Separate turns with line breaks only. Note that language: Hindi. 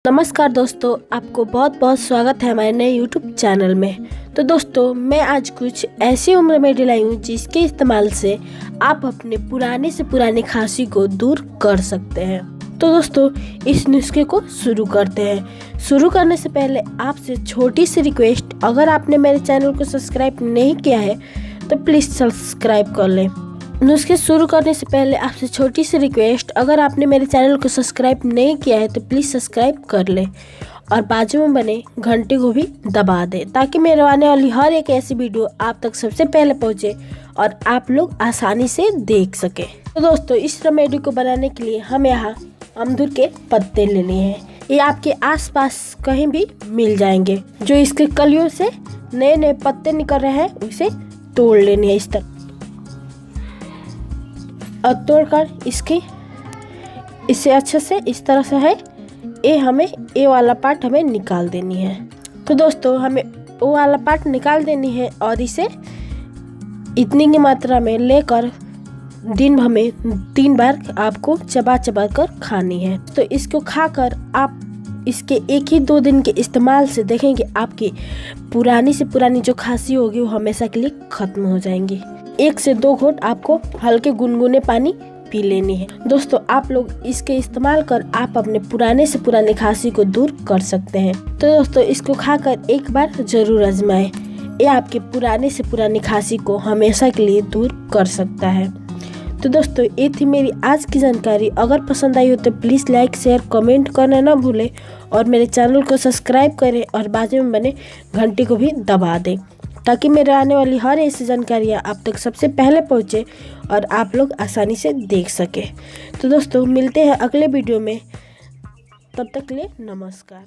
नमस्कार दोस्तों, आपको बहुत बहुत स्वागत है हमारे नए YouTube चैनल में। तो दोस्तों, मैं आज कुछ ऐसी उम्र रेमेडी लाई हूँ जिसके इस्तेमाल से आप अपने पुराने से पुरानी खांसी को दूर कर सकते हैं। तो दोस्तों, इस नुस्खे को शुरू करते हैं। शुरू करने से पहले आपसे छोटी सी रिक्वेस्ट, अगर आपने मेरे चैनल को सब्सक्राइब नहीं किया है तो प्लीज़ सब्सक्राइब कर लें। नुस्खे शुरू करने से पहले आपसे छोटी सी रिक्वेस्ट, अगर आपने मेरे चैनल को सब्सक्राइब नहीं किया है तो प्लीज़ सब्सक्राइब कर लें और बाजू में बने घंटे को भी दबा दें ताकि मेरे आने वाली हर एक ऐसी वीडियो आप तक सबसे पहले पहुंचे और आप लोग आसानी से देख सकें। तो दोस्तों, इस रेमेडी को बनाने के लिए हम यहाँ अमदूर के पत्ते लेने हैं। ये आपके आसपास कहीं भी मिल जाएंगे। जो इसके कलियों से नए नए पत्ते निकल रहे हैं उसे तोड़ लेने हैं इस तरह, और तोड़कर इसे अच्छे से इस तरह से है ये वाला पार्ट हमें निकाल देनी है। तो दोस्तों, हमें वो वाला पार्ट निकाल देनी है और इसे इतनी की मात्रा में लेकर दिन भर में 3 बार आपको चबा चबा कर खानी है। तो इसको खाकर आप इसके 1 ही 2 दिन के इस्तेमाल से देखेंगे आपकी पुरानी से पुरानी जो खांसी होगी वो हमेशा के लिए खत्म हो जाएंगी। 1 से 2 घूंट आपको हल्के गुनगुने पानी पी लेनी है। दोस्तों, आप लोग इसके इस्तेमाल कर आप अपने पुराने से पुराने खांसी को दूर कर सकते हैं। तो दोस्तों, इसको खाकर एक बार जरूर आजमाएं। ये आपके पुराने से पुरानी खांसी को हमेशा के लिए दूर कर सकता है। तो दोस्तों, ये थी मेरी आज की जानकारी। अगर पसंद आई हो तो प्लीज़ लाइक शेयर कमेंट करना ना भूलें और मेरे चैनल को सब्सक्राइब करें और बाजू में बने घंटी को भी दबा दें ताकि मेरे आने वाली हर ऐसी जानकारियाँ आप तक सबसे पहले पहुँचे और आप लोग आसानी से देख सकें। तो दोस्तों, मिलते हैं अगले वीडियो में। तब तक के लिए नमस्कार।